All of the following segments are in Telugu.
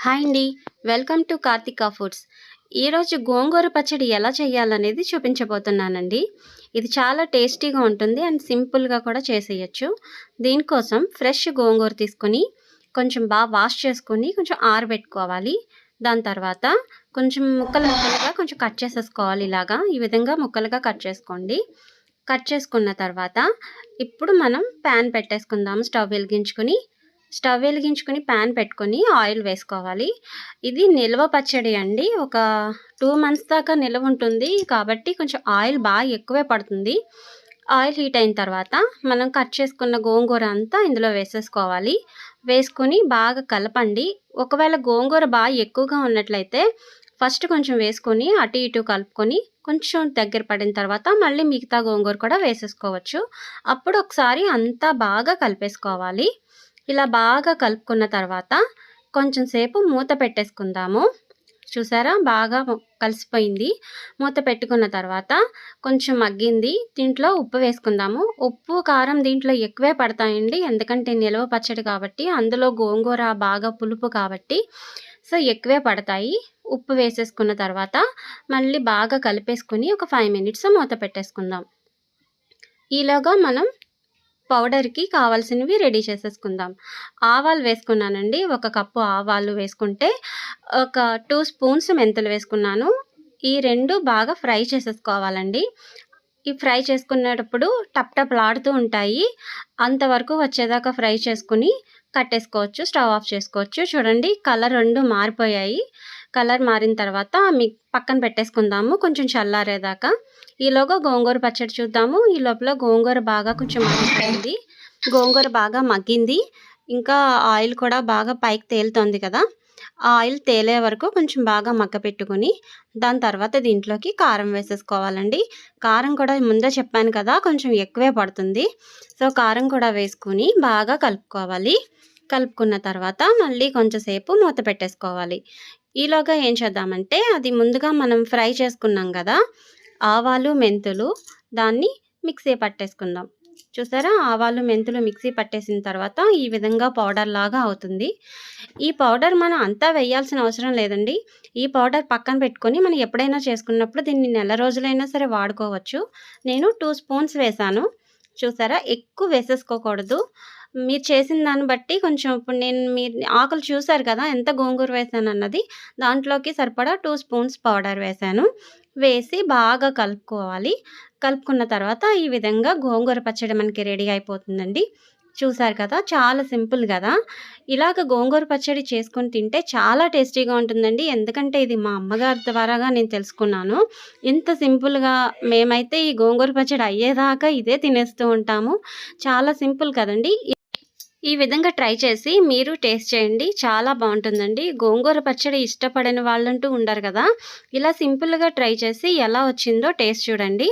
హాయ్ అండి. Welcome to Karthika foods. ఈరోజు గోంగూర పచ్చడి ఎలా చేయాలనేది చూపించబోతున్నానండి. ఇది చాలా టేస్టీగా ఉంటుంది అండ్ సింపుల్గా కూడా చేసేయచ్చు. దీనికోసం ఫ్రెష్ గోంగూర తీసుకొని కొంచెం బాగా వాష్ చేసుకొని కొంచెం ఆరబెట్టుకోవాలి. దాని తర్వాత కొంచెం ముక్కలు ముక్కలుగా కొంచెం కట్ చేసేసుకోవాలి. ఇలాగా ఈ విధంగా ముక్కలుగా కట్ చేసుకోండి. కట్ చేసుకున్న తర్వాత ఇప్పుడు మనం ప్యాన్ పెట్టేసుకుందాము. స్టవ్ వెలిగించుకొని ప్యాన్ పెట్టుకొని ఆయిల్ వేసుకోవాలి. ఇది నిల్వ పచ్చడి అండి. ఒక 2 మంత్స్ దాకా నిల్వ ఉంటుంది కాబట్టి కొంచెం ఆయిల్ బాగా ఎక్కువే పడుతుంది. ఆయిల్ హీట్ అయిన తర్వాత మనం కట్ చేసుకున్న గోంగూర అంతా ఇందులో వేసేసుకోవాలి. వేసుకొని బాగా కలపండి. ఒకవేళ గోంగూర బాగా ఎక్కువగా ఉన్నట్లయితే ఫస్ట్ కొంచెం వేసుకొని అటు ఇటు కలుపుకొని కొంచెం దగ్గర పడిన తర్వాత మళ్ళీ మిగతా గోంగూర కూడా వేసేసుకోవచ్చు. అప్పుడు ఒకసారి అంతా బాగా కలిపేసుకోవాలి. ఇలా బాగా కలుపుకున్న తర్వాత కొంచెం సేపు మూత పెట్టేసుకుందాము. చూసారా బాగా కలిసిపోయింది. మూత పెట్టుకున్న తర్వాత కొంచెం మగ్గింది. దీంట్లో ఉప్పు వేసుకుందాము. ఉప్పు కారం దీంట్లో ఎక్కువే పడతాయండి. ఎందుకంటే నిల్వ పచ్చడి కాబట్టి, అందులో గోంగూర బాగా పులుపు కాబట్టి సో ఎక్కువే పడతాయి. ఉప్పు వేసేసుకున్న తర్వాత మళ్ళీ బాగా కలిపేసుకుని ఒక 5 మినిట్స్ మూత పెట్టేసుకుందాం. ఈలోగా మనం పౌడర్కి కావాల్సినవి రెడీ చేసేసుకుందాం. ఆవాలు వేసుకున్నానండి. 1 కప్పు ఆవాలు వేసుకుంటే ఒక 2 స్పూన్స్ మెంతులు వేసుకున్నాను. ఈ 2 బాగా ఫ్రై చేసేసుకోవాలండి. ఈ ఫ్రై చేసుకునేటప్పుడు టప్టప్లాడుతూ ఉంటాయి. అంతవరకు వచ్చేదాకా ఫ్రై చేసుకుని కట్టేసుకోవచ్చు. స్టవ్ ఆఫ్ చేసుకోవచ్చు. చూడండి కలర్ 2 మారిపోయాయి. కలర్ మారిన తర్వాత పక్కన పెట్టేసుకుందాము కొంచెం చల్లారేదాకా. ఈలోగా గోంగూర పచ్చడి చూద్దాము. ఈ లోపల గోంగూర బాగా కొంచెం మగ్గిపోయింది. గోంగూర బాగా మగ్గింది. ఇంకా ఆయిల్ కూడా బాగా పైకి తేలుతోంది కదా. ఆ ఆయిల్ తేలే వరకు కొంచెం బాగా మగ్గపెట్టుకుని దాని తర్వాత దీంట్లోకి కారం వేసేసుకోవాలండి. కారం కూడా ముందే చెప్పాను కదా కొంచెం ఎక్కువే పడుతుంది. సో కారం కూడా వేసుకుని బాగా కలుపుకోవాలి. కలుపుకున్న తర్వాత మళ్ళీ కొంచెం సేపు మూత పెట్టేసుకోవాలి. ఈలోగా ఏం చేద్దామంటే అది ముందుగా మనం ఫ్రై చేసుకున్నాం కదా ఆవాలు మెంతులు, దాన్ని మిక్సీ పట్టేసుకుందాం. చూసారా ఆవాలు మెంతులు మిక్సీ పట్టేసిన తర్వాత ఈ విధంగా పౌడర్ లాగా అవుతుంది. ఈ పౌడర్ మనం అంతా వేయాల్సిన అవసరం లేదండి. ఈ పౌడర్ పక్కన పెట్టుకొని మనం ఎప్పుడైనా చేసుకున్నప్పుడు దీన్ని నెల రోజులైనా సరే వాడుకోవచ్చు. నేను 2 స్పూన్స్ వేసాను. చూసారా ఎక్కువ వేసేసుకోకూడదు. మీరు చేసిన దాన్ని బట్టి కొంచెం ఇప్పుడు మీరు ఆకులు చూసారు కదా ఎంత గోంగూర వేసాను అన్నది. దాంట్లోకి సరిపడా 2 స్పూన్స్ పౌడర్ వేసాను. వేసి బాగా కలుపుకోవాలి. కలుపుకున్న తర్వాత ఈ విధంగా గోంగూర పచ్చడి మనకి రెడీ అయిపోతుందండి. చూసారు కదా చాలా సింపుల్ కదా. ఇలాగ గోంగూర పచ్చడి చేసుకొని తింటే చాలా టేస్టీగా ఉంటుందండి. ఎందుకంటే ఇది మా అమ్మగారి ద్వారాగా నేను తెలుసుకున్నాను. ఇంత సింపుల్గా మేమైతే ఈ గోంగూర పచ్చడి అయ్యేదాకా ఇదే తినేస్తూ ఉంటాము. చాలా సింపుల్ కదండి. ఈ విధంగా ట్రై చేసి మీరు టేస్ట్ చేయండి. చాలా బాగుంటుందండి. గోంగూర పచ్చడి ఇష్టపడని వాళ్ళంటూ ఉండరు కదా. ఇలా సింపుల్గా ట్రై చేసి ఎలా వచ్చిందో టేస్ట్ చూడండి.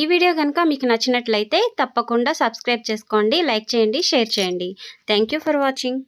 ఈ వీడియో కనుక మీకు నచ్చినట్లయితే తప్పకుండా సబ్స్క్రైబ్ చేసుకోండి, లైక్ చేయండి, షేర్ చేయండి. Thank you for watching.